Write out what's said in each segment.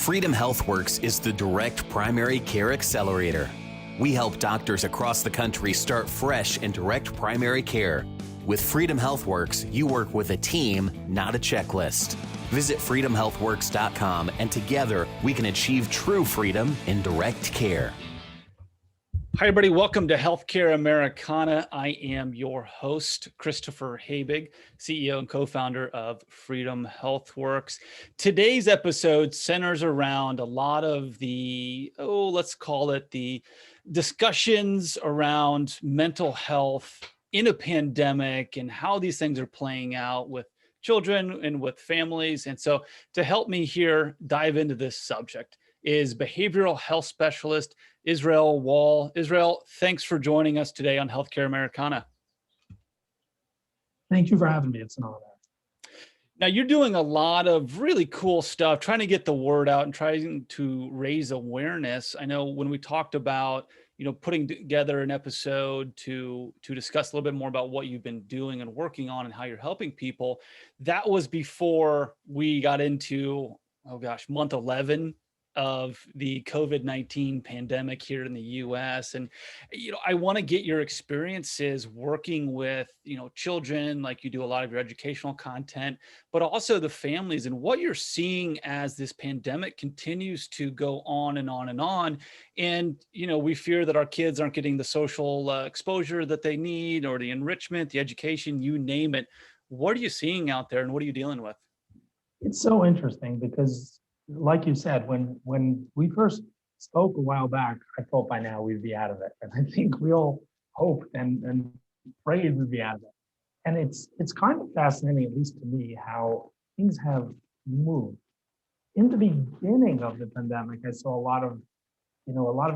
Freedom Healthworks is the direct primary care accelerator. We help doctors across the country start fresh in direct primary care. With Freedom Healthworks, you work with a team, not a checklist. Visit freedomhealthworks.com and together we can achieve true freedom in direct care. Hi, everybody. Welcome to Healthcare Americana. I am your host, Christopher Habig, CEO and co-founder of Freedom Healthworks. Today's episode centers around a lot of the, let's call it the discussions around mental health in a pandemic and how these things are playing out with children and with families. And so to help me here dive into this subject is behavioral health specialist Yisroel Wahl. Yisroel, thanks for joining us today on Healthcare Americana. Thank you for having me. It's an honor. Now, you're doing a lot of really cool stuff, trying to get the word out and trying to raise awareness. I know when we talked about, putting together an episode to discuss a little bit more about what you've been doing and working on and how you're helping people, that was before we got into, month 11 of the COVID-19 pandemic here in the US. And, I want to get your experiences working with, children, like you do a lot of your educational content, but also the families and what you're seeing as this pandemic continues to go on and on and on. And, we fear that our kids aren't getting the social exposure that they need, or the enrichment, the education, you name it. What are you seeing out there and what are you dealing with? It's so interesting because, like you said, when we first spoke a while back, I thought by now we'd be out of it. And I think we all hoped and prayed we'd be out of it. And it's kind of fascinating, at least to me, how things have moved. In the beginning of the pandemic, I saw a lot of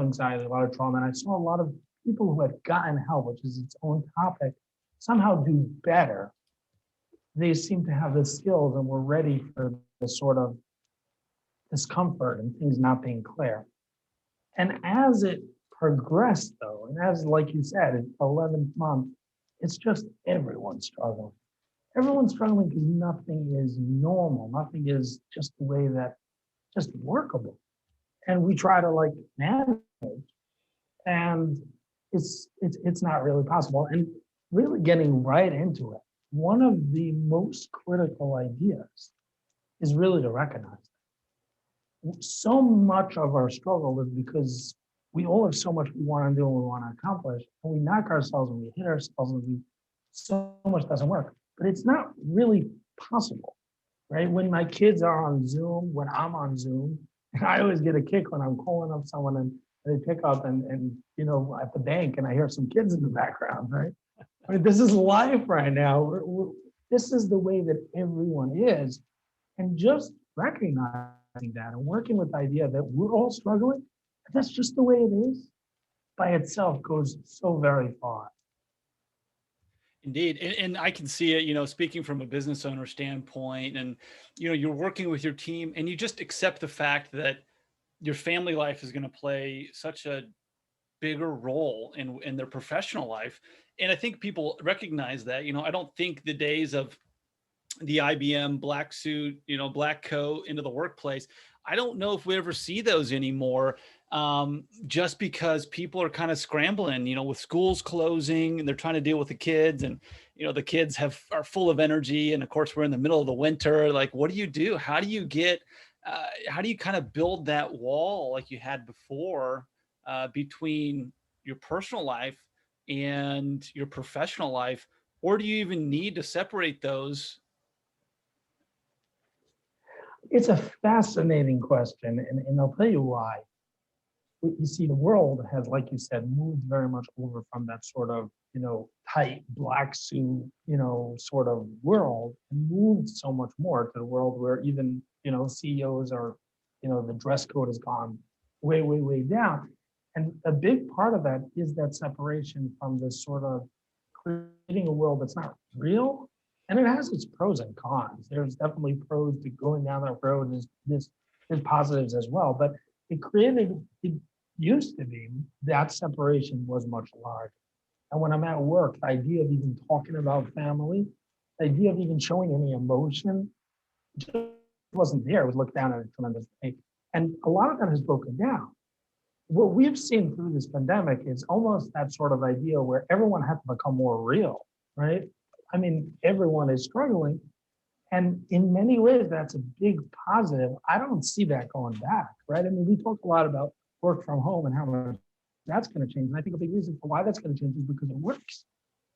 anxiety, a lot of trauma, and I saw a lot of people who had gotten help, which is its own topic, somehow do better. They seem to have the skills and were ready for the sort of discomfort and things not being clear. And as it progressed, though, and as, like you said, it's 11th month, it's just everyone's struggling. Everyone's struggling because nothing is normal. Nothing is just the way that just workable. And we try to manage, and it's not really possible. And really getting right into it, one of the most critical ideas is really to recognize so much of our struggle is because we all have so much we want to do and we want to accomplish, and we knock ourselves and we hit ourselves and so much doesn't work. But it's not really possible, right? When my kids are on Zoom, when I'm on Zoom, and I always get a kick when I'm calling up someone and they pick up and at the bank and I hear some kids in the background, right? I mean, this is life right now. This is the way that everyone is. And just recognizing that and working with the idea that we're all struggling, that's just the way it is, by itself goes so very far. Indeed. And I can see it, speaking from a business owner standpoint, and, you're working with your team and you just accept the fact that your family life is going to play such a bigger role in their professional life. And I think people recognize that. I don't think the days of the IBM black suit, black coat into the workplace, I don't know if we ever see those anymore, just because people are kind of scrambling, with schools closing and they're trying to deal with the kids, and, the kids are full of energy. And of course, we're in the middle of the winter. Like, what do you do? How do you kind of build that wall like you had before, between your personal life and your professional life? Or do you even need to separate those? It's a fascinating question, and I'll tell you why. You see, the world has, like you said, moved very much over from that sort of, tight black suit, sort of world, and moved so much more to the world where even, CEOs are, the dress code has gone way, way, way down. And a big part of that is that separation from this sort of creating a world that's not real. And it has its pros and cons. There's definitely pros to going down that road. There's positives as well. But it used to be that separation was much larger. And when I'm at work, the idea of even talking about family, the idea of even showing any emotion just wasn't there. It was looked down at a tremendous way. And a lot of that has broken down. What we've seen through this pandemic is almost that sort of idea where everyone has to become more real, right? I mean, everyone is struggling. And in many ways, that's a big positive. I don't see that going back, right? I mean, we talk a lot about work from home and how much that's going to change. And I think a big reason for why that's going to change is because it works,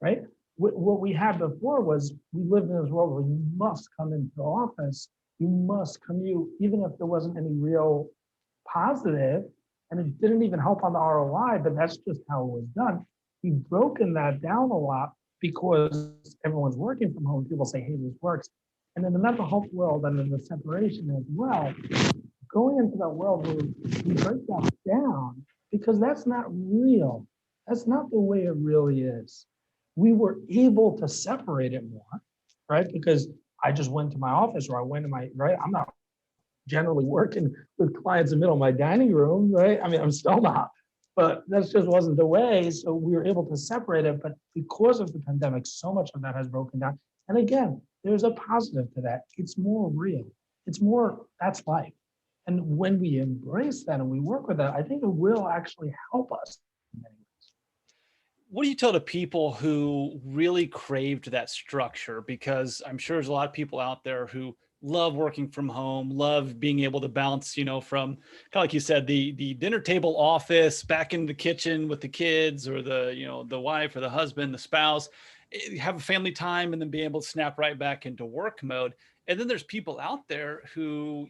right? What we had before was we lived in this world where you must come into the office, you must commute, even if there wasn't any real positive, and it didn't even help on the ROI, but that's just how it was done. We've broken that down a lot because everyone's working from home. People say, hey, this works. And in the mental health world and in the separation as well, going into that world where we break that down because that's not real. That's not the way it really is. We were able to separate it more, right? Because I just went to my office or I went to my, right? I'm not generally working with clients in the middle of my dining room, right? I mean, I'm still not, but that just wasn't the way. So we were able to separate it. But because of the pandemic, so much of that has broken down. And again, there's a positive to that. It's more real. It's more, that's life. And when we embrace that and we work with that, I think it will actually help us. What do you tell to people who really craved that structure? Because I'm sure there's a lot of people out there who love working from home, love being able to bounce, from kind of like you said, the dinner table office back in the kitchen with the kids or the wife or the husband, the spouse, have a family time and then be able to snap right back into work mode. And then there's people out there who,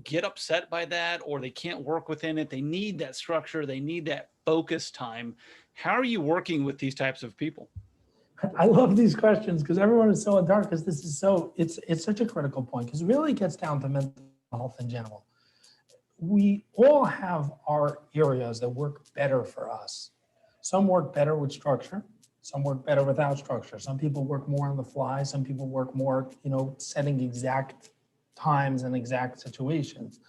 get upset by that, or they can't work within it. They need that structure. They need that focus time. How are you working with these types of people? I love these questions because everyone is so in dark because this is it's such a critical point because it really gets down to mental health in general. We all have our areas that work better for us. Some work better with structure. Some work better without structure. Some people work more on the fly. Some people work more, setting exact times and exact situations.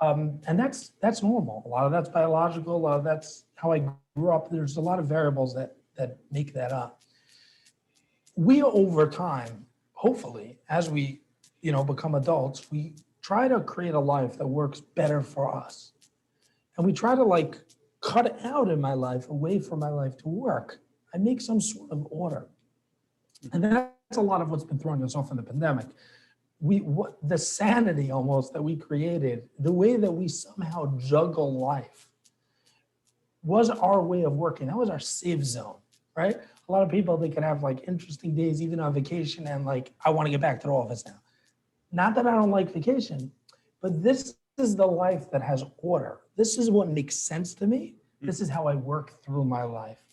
And that's normal. A lot of that's biological. A lot of that's how I grew up. There's a lot of variables that make that up. We over time, hopefully, as we become adults, we try to create a life that works better for us. And we try to cut out in my life, away from my life to work. I make some sort of order. And that's a lot of what's been throwing us off in the pandemic. The sanity almost that we created, the way that we somehow juggle life was our way of working. That was our safe zone, right? A lot of people, they can have interesting days, even on vacation, and I want to get back to the office now. Not that I don't like vacation, but this is the life that has order. This is what makes sense to me. This is how I work through my life.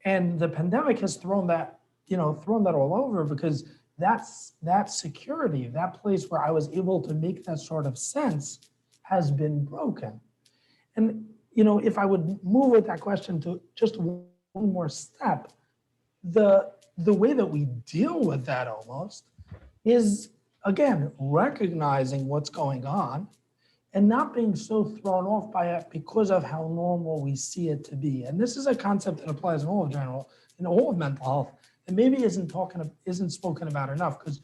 And the pandemic has thrown that all over because that security, that place where I was able to make that sort of sense has been broken. And, if I would move with that question to just one more step, the way that we deal with that almost is, again, recognizing what's going on and not being so thrown off by it because of how normal we see it to be. And this is a concept that applies in all of mental health, and maybe isn't spoken about enough because,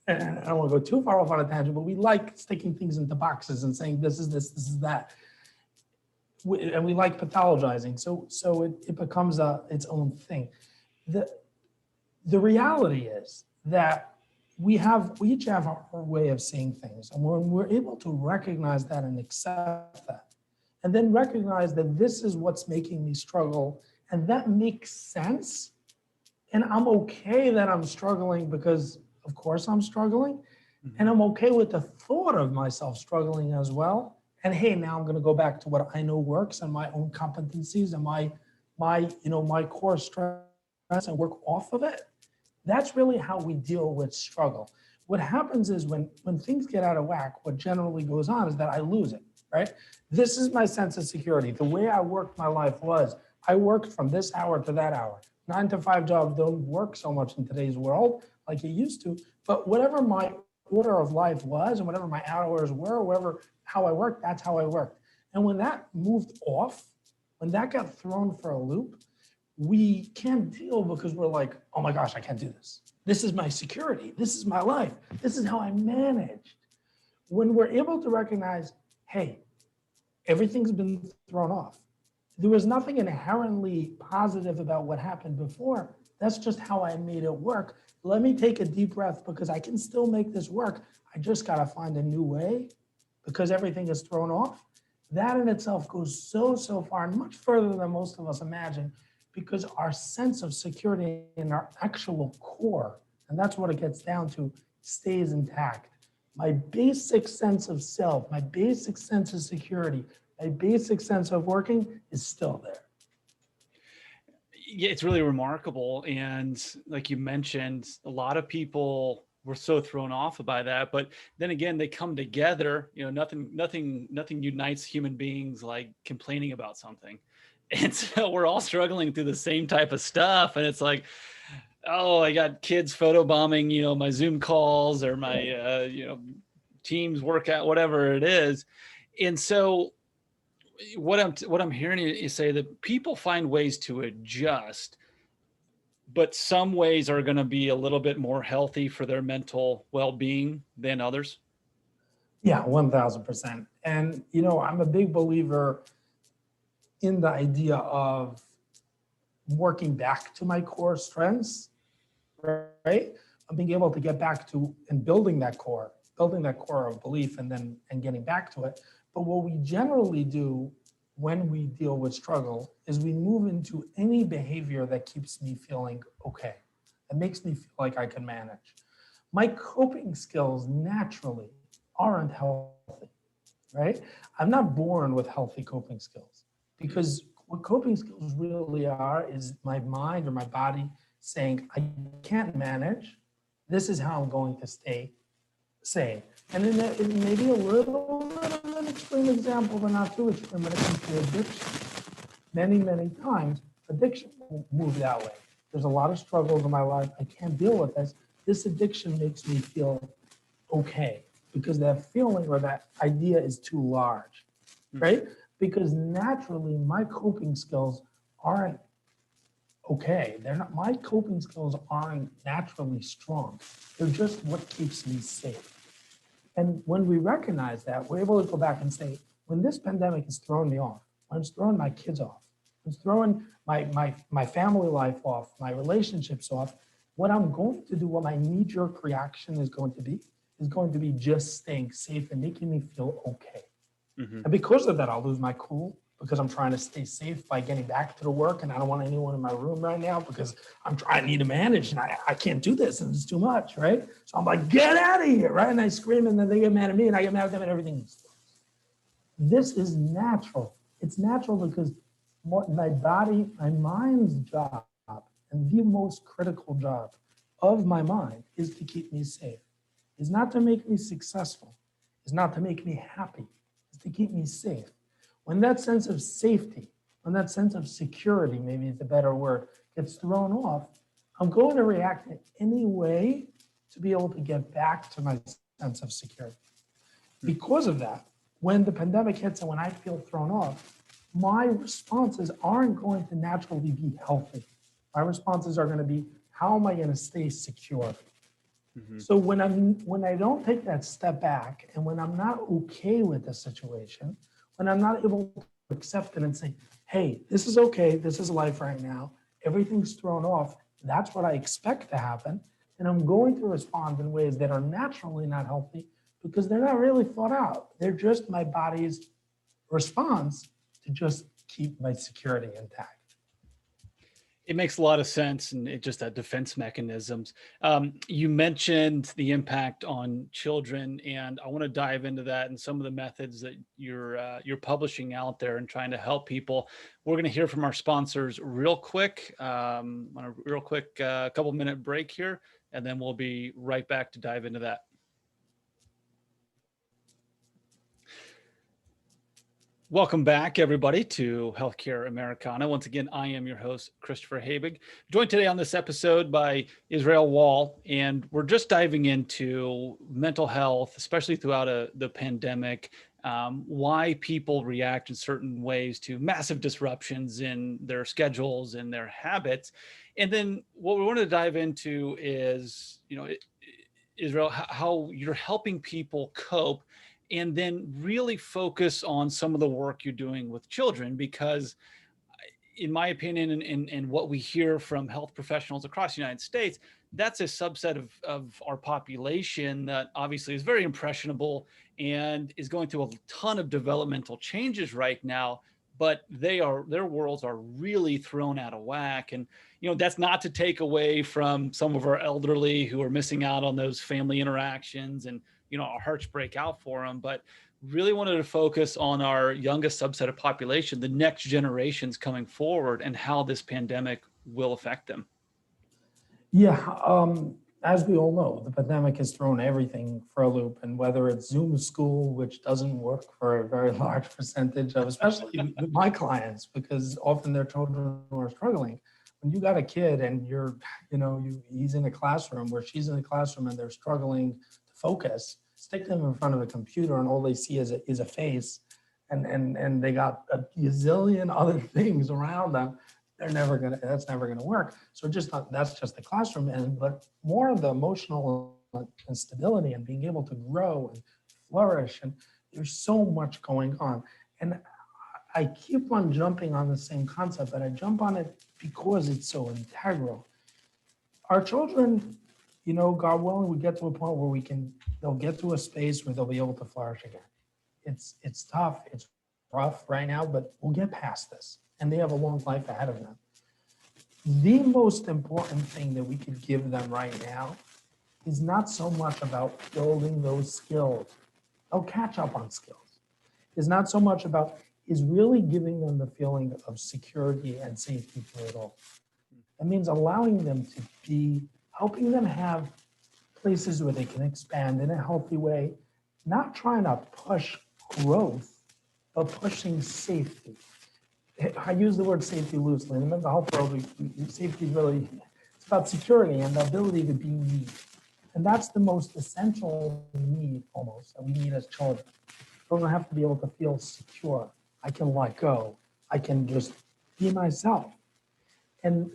and I don't want to go too far off on a tangent, but we like sticking things into boxes and saying this is this is that, and we like pathologizing. So it becomes its own thing. The reality is that we each have our way of seeing things, and when we're able to recognize that and accept that, and then recognize that this is what's making me struggle, and that makes sense. And I'm okay that I'm struggling because, of course, I'm struggling. Mm-hmm. And I'm okay with the thought of myself struggling as well. And hey, now I'm going to go back to what I know works and my own competencies and my core strengths and work off of it. That's really how we deal with struggle. What happens is when things get out of whack, what generally goes on is that I lose it, right? This is my sense of security. The way I worked my life was I worked from this hour to that hour. 9-to-5 jobs don't work so much in today's world like it used to, but whatever my order of life was and whatever my hours were, how I worked, that's how I worked. And when that moved off, when that got thrown for a loop, we can't deal because we're like, oh my gosh, I can't do this. This is my security. This is my life. This is how I managed. when we're able to recognize, hey, everything's been thrown off. There was nothing inherently positive about what happened before. That's just how I made it work. Let me take a deep breath because I can still make this work. I just got to find a new way because everything is thrown off. That in itself goes so far and much further than most of us imagine, because our sense of security in our actual core, and that's what it gets down to, stays intact. My basic sense of self, my basic sense of security, my basic sense of working is still there. Yeah, it's really remarkable. And like you mentioned, a lot of people were so thrown off by that. But then again, they come together. Nothing unites human beings like complaining about something. And so we're all struggling through the same type of stuff. And it's like, oh, I got kids photobombing, my Zoom calls or my, Teams workout, whatever it is. And so what I'm hearing you say that people find ways to adjust, but some ways are going to be a little bit more healthy for their mental well-being than others. Yeah, 1000%. And, I'm a big believer in the idea of working back to my core strengths, right? Of being able to get back to and building that core of belief and getting back to it. But what we generally do when we deal with struggle is we move into any behavior that keeps me feeling okay, that makes me feel like I can manage. My coping skills naturally aren't healthy, right? I'm not born with healthy coping skills, because what coping skills really are is my mind or my body saying, I can't manage. This is how I'm going to stay sane. And then it may be a little bit of an extreme example, but not too extreme when it comes to addiction. Many times, addiction will move that way. There's a lot of struggles in my life. I can't deal with this. This addiction makes me feel okay because that feeling or that idea is too large, right? Because naturally, my coping skills aren't okay. My coping skills aren't naturally strong. They're just what keeps me safe. And when we recognize that, we're able to go back and say, when this pandemic has thrown me off, when it's throwing my kids off, it's throwing my family life off, my relationships off, what I'm going to do, what my knee-jerk reaction is going to be just staying safe and making me feel okay. Mm-hmm. And because of that, I'll lose my cool because I'm trying to stay safe by getting back to the work, and I don't want anyone in my room right now because I need to manage, and I can't do this, and it's too much, right? So I'm like, get out of here, right? And I scream, and then they get mad at me, and I get mad at them, and everything is. This is natural. It's natural because my body, my mind's job, and the most critical job of my mind is to keep me safe. It's not to make me successful. It's not to make me happy. It's to keep me safe. When that sense of safety, when that sense of security, maybe it's a better word, gets thrown off, I'm going to react in any way to be able to get back to my sense of security. Because of that, when the pandemic hits and when I feel thrown off, my responses aren't going to naturally be healthy. My responses are going to be, how am I going to stay secure? Mm-hmm. So when I don't take that step back, and when I'm not okay with the situation, when I'm not able to accept it and say, hey, this is okay, this is life right now, everything's thrown off, that's what I expect to happen, and I'm going to respond in ways that are naturally not healthy because they're not really thought out. They're just my body's response to just keep my security intact. It makes a lot of sense, and it just defense mechanisms. You mentioned the impact on children, and I want to dive into that and some of the methods that you're publishing out there and trying to help people. We're going to hear from our sponsors real quick, on a real quick couple minute break here, and then we'll be right back to dive into that. Welcome back, everybody, to Healthcare Americana. Once again, I am your host, Christopher Habig, joined today on this episode by Yisroel Wahl, and we're just diving into mental health, especially throughout the pandemic, why people react in certain ways to massive disruptions in their schedules and their habits. And then what we want to dive into is, Israel, how you're helping people cope, and then really focus on some of the work you're doing with children, because in my opinion, and what we hear from health professionals across the United States, that's a subset of our population that obviously is very impressionable and is going through a ton of developmental changes right now. But their worlds are really thrown out of whack. And, that's not to take away from some of our elderly who are missing out on those family interactions, and, our hearts break out for them. But really wanted to focus on our youngest subset of population, the next generations coming forward, and how this pandemic will affect them. Yeah, as we all know, the pandemic has thrown everything for a loop, and whether it's Zoom school, which doesn't work for a very large percentage of, especially my clients, because often their children are struggling. When you got a kid and he's in a classroom where she's in a classroom and they're struggling to focus, stick them in front of a computer and all they see is a face, and they got a gazillion other things around them. That's never gonna work. So that's just the classroom, but more of the emotional instability and being able to grow and flourish. And there's so much going on. And I keep on jumping on the same concept, but I jump on it because it's so integral. Our children, God willing, we get to a point where they'll get to a space where they'll be able to flourish again. It's tough, it's rough right now, but we'll get past this. And they have a long life ahead of them. The most important thing that we could give them right now is not so much about building those skills. They'll catch up on skills. It's not so much about, is really giving them the feeling of security and safety through it all. That means allowing them to be, helping them have places where they can expand in a healthy way, not trying to push growth, but pushing safety. I use the word safety loosely. In the mental health world, safety is really, it's about security and the ability to be me. And that's the most essential need almost that we need as children. Children have to be able to feel secure. I can let go. I can just be myself. And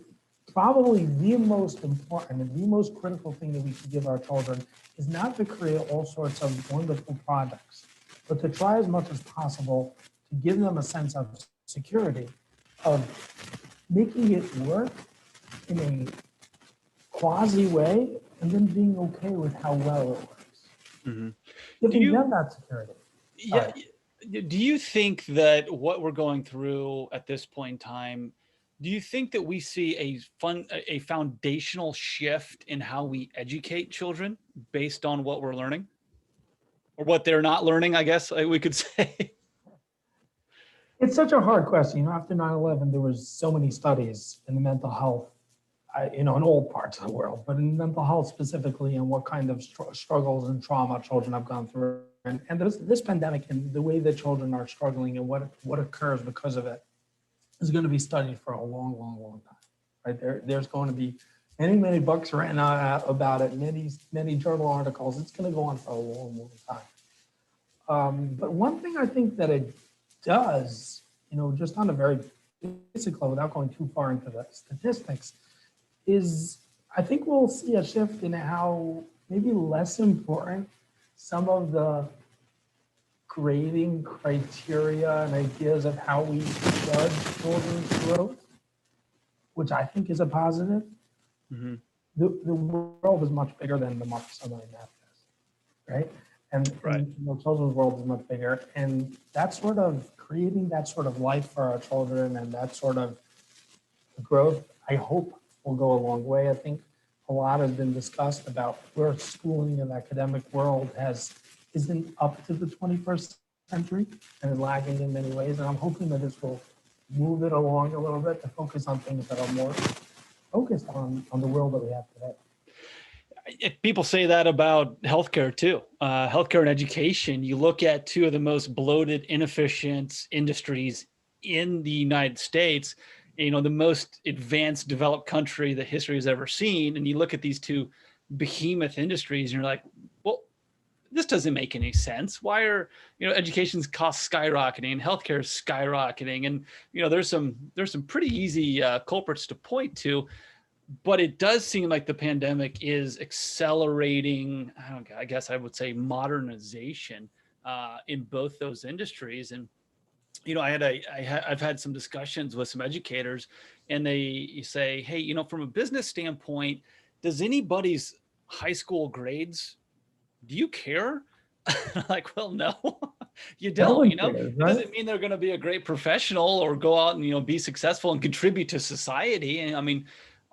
probably the most important and the most critical thing that we can give our children is not to create all sorts of wonderful projects, but to try as much as possible to give them a sense of security, of making it work in a quasi way, and then being okay with how well it works. Mm-hmm. Giving them that security. Yeah. Do you think that what we're going through at this point in time, do you think that we see a foundational shift in how we educate children based on what we're learning? Or what they're not learning, I guess we could say? It's such a hard question. After 9/11, there was so many studies in the mental health, in all parts of the world, but in mental health specifically, and what kind of struggles and trauma children have gone through. And this pandemic and the way that children are struggling and what occurs because of it is going to be studied for a long, long, long time. Right? There's going to be many books written about it, many journal articles. It's going to go on for a long, long time. But one thing I think that it does, just on a very basic level, without going too far into the statistics, is I think we'll see a shift in how maybe less important some of the grading criteria and ideas of how we judge children's growth, which I think is a positive. Mm-hmm. The world is much bigger than the marks on my math test, right? And children's world is much bigger, and that sort of creating that sort of life for our children and that sort of growth, I hope will go a long way. I think a lot has been discussed about where schooling in the academic world isn't up to the 21st century and is lagging in many ways. And I'm hoping that this will move it along a little bit to focus on things that are more focused on the world that we have today. People say that about healthcare too. Healthcare and education, you look at two of the most bloated, inefficient industries in the United States, the most advanced, developed country that history has ever seen. And you look at these two behemoth industries and you're like, well, this doesn't make any sense. Why are, education's costs skyrocketing and healthcare is skyrocketing? And, there's some pretty easy culprits to point to. But it does seem like the pandemic is accelerating, I guess I would say, modernization in both those industries. And I've had some discussions with some educators, and they say, hey, from a business standpoint, does anybody's high school grades, do you care? Like, well, no, you No don't. one cares, It right? doesn't mean they're going to be a great professional or go out and be successful and contribute to society. And I mean,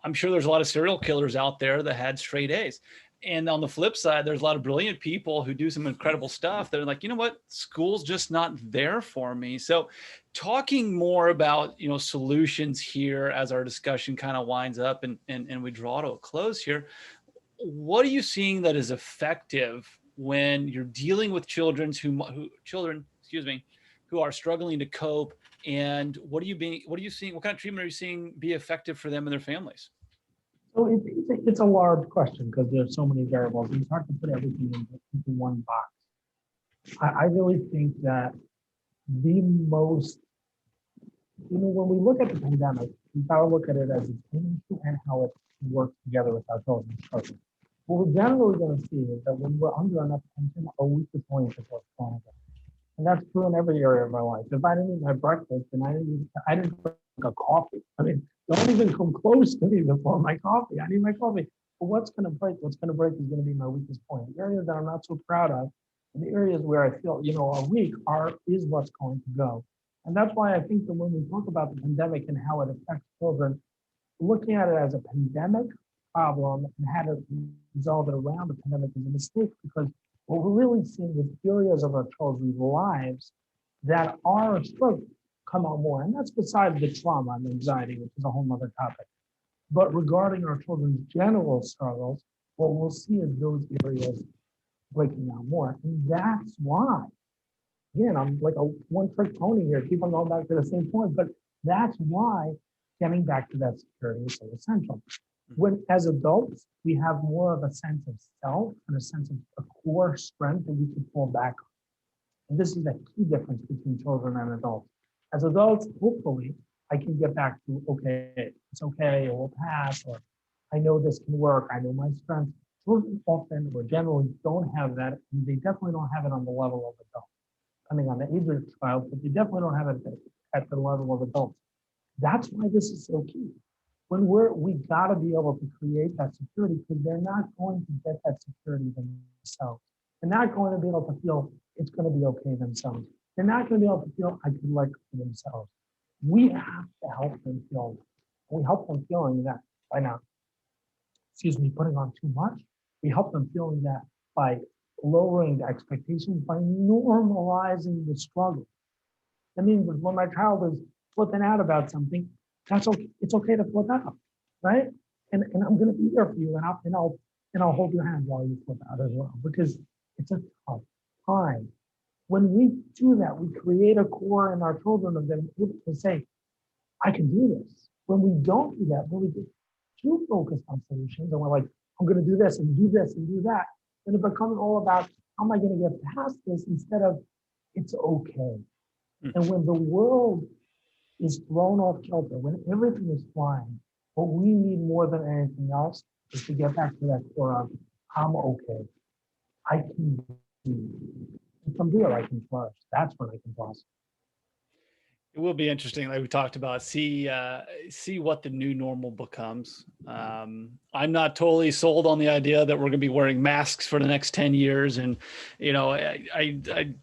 I'm sure there's a lot of serial killers out there that had straight A's. And on the flip side, there's a lot of brilliant people who do some incredible stuff. They're like, you know what, school's just not there for me. So talking more about, solutions here as our discussion kind of winds up and we draw to a close here. What are you seeing that is effective when you're dealing with children who are struggling to cope? And what are you seeing? What kind of treatment are you seeing be effective for them and their families? So it's a large question because there's so many variables. And it's hard to put everything into one box. I really think that the most, when we look at the pandemic, we've got to look at it as its own issue and how it works together with our children's struggles. What we're generally going to see is that when we're under enough tension, our weakest point is what's wrong with us. And that's true in every area of our life. If I didn't eat my breakfast and I didn't drink a coffee, I mean, don't even come close to me before my coffee. I need my coffee. But what's going to break? What's going to break is going to be my weakest point. The areas that I'm not so proud of, and the areas where I feel, are weak is what's going to go. And that's why I think that when we talk about the pandemic and how it affects children, looking at it as a pandemic problem and how to resolve it around the pandemic is a mistake, because what we're really seeing is areas of our children's lives that are a struggle come out more. And that's beside the trauma and anxiety, which is a whole other topic. But regarding our children's general struggles, what we'll see is those areas breaking out more. And that's why, again, I'm like a one-trick pony here, keep on going back to the same point, but that's why getting back to that security is so essential. When, as adults, we have more of a sense of self and a sense of a core strength that we can fall back on. And this is a key difference between children and adults. As adults, hopefully, I can get back to, okay, it's okay, it will pass, or I know this can work, I know my strengths. Children often or generally don't have that, and they definitely don't have it on the level of adults. Depending on the age of the child, but they definitely don't have it at the level of adults. That's why this is so key. When we got to be able to create that security, because they're not going to get that security themselves. They're not going to be able to feel it's going to be okay themselves. They're not going to be able to feel I can let go of themselves. We have to help them feel. We help them feeling that by not, putting on too much. We help them feeling that by lowering the expectations, by normalizing the struggle. That means when my child is flipping out about something, that's okay. It's okay to flip out, right? And I'm going to be there for you, and I'll hold your hand while you flip out as well, because it's a tough time. When we do that, we create a core in our children of them able to say, I can do this. When we don't do that, when we get too focused on solutions and we're like, I'm going to do this and do this and do that, then it becomes all about how am I going to get past this instead of it's okay. And when the world is thrown off kilter, when everything is flying, what we need more than anything else is to get back to that core of I'm okay. I can do it. And from there, I can flourish. That's when I can blossom. It will be interesting, like we talked about, see what the new normal becomes. I'm not totally sold on the idea that we're going to be wearing masks for the next 10 years. And, I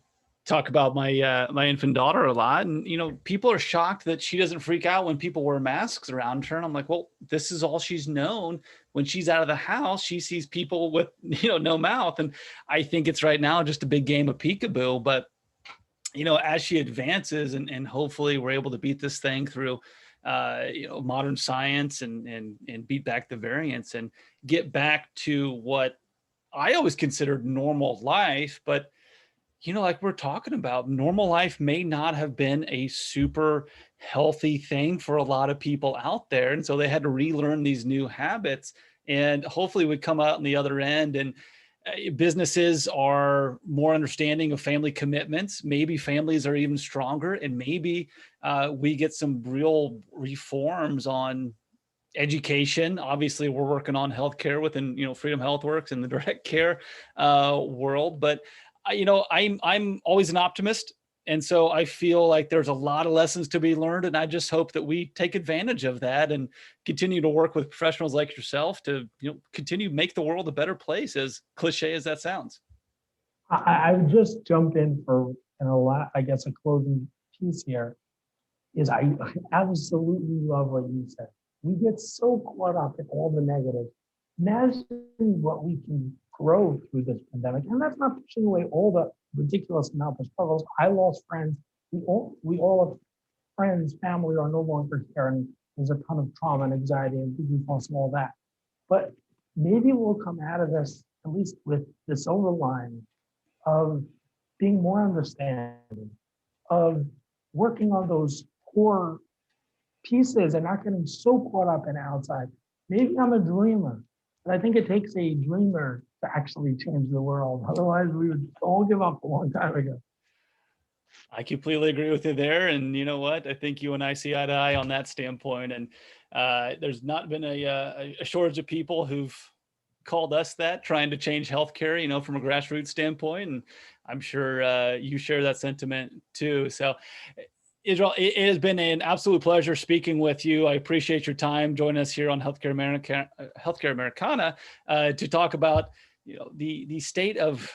talk about my infant daughter a lot, and people are shocked that she doesn't freak out when people wear masks around her. And I'm like, well, this is all she's known. When she's out of the house, she sees people with no mouth, and I think it's right now just a big game of peekaboo. But as she advances and hopefully we're able to beat this thing through modern science and beat back the variants and get back to what I always considered normal life. But like we're talking about, normal life may not have been a super healthy thing for a lot of people out there. And so they had to relearn these new habits, and hopefully we come out on the other end and businesses are more understanding of family commitments. Maybe families are even stronger, and maybe we get some real reforms on education. Obviously, we're working on healthcare within, Freedom Healthworks and the direct care world. But I'm always an optimist, and so I feel like there's a lot of lessons to be learned, and I just hope that we take advantage of that and continue to work with professionals like yourself to continue to make the world a better place. As cliche as that sounds. I would just jump in for I guess a closing piece here is I absolutely love what you said. We get so caught up in all the negative. Imagine what we can grow through this pandemic. And that's not pushing away all the ridiculous amount of struggles. I lost friends. We all have friends, family are no longer here. And there's a ton of trauma and anxiety and grief loss and all that. But maybe we'll come out of this, at least with the silver line of being more understanding, of working on those core pieces and not getting so caught up in outside. Maybe I'm a dreamer, but I think it takes a dreamer to actually change the world. Otherwise, we would all give up a long time ago. I completely agree with you there. And you know what? I think you and I see eye to eye on that standpoint. And there's not been a shortage of people who've called us that, trying to change healthcare, from a grassroots standpoint. And I'm sure you share that sentiment too. So Yisroel, it has been an absolute pleasure speaking with you. I appreciate your time joining us here on Healthcare Americana to talk about the state of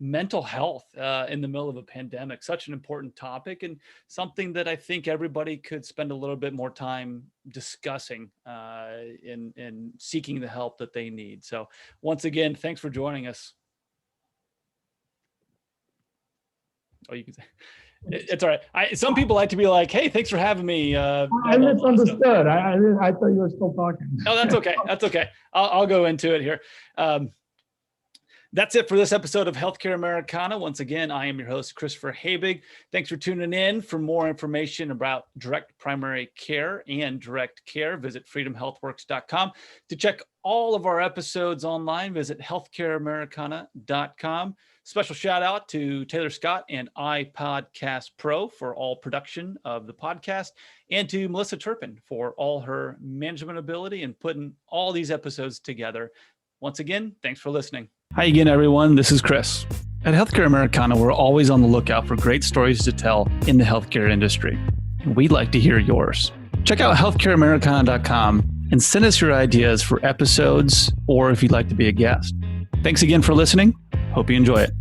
mental health in the middle of a pandemic. Such an important topic and something that I think everybody could spend a little bit more time discussing and seeking the help that they need. So once again, thanks for joining us. Oh, you can say. It's all right. Some people like to be like, "Hey, thanks for having me." I misunderstood. I thought you were still talking. No, that's okay. That's okay. I'll go into it here. That's it for this episode of Healthcare Americana. Once again, I am your host, Christopher Habig. Thanks for tuning in. For more information about direct primary care and direct care, visit freedomhealthworks.com. To check all of our episodes online, visit healthcareamericana.com. Special shout out to Taylor Scott and iPodcast Pro for all production of the podcast, and to Melissa Turpin for all her management ability and putting all these episodes together. Once again, thanks for listening. Hi again, everyone. This is Chris. At Healthcare Americana, we're always on the lookout for great stories to tell in the healthcare industry. And we'd like to hear yours. Check out healthcareamericana.com and send us your ideas for episodes or if you'd like to be a guest. Thanks again for listening. Hope you enjoy it.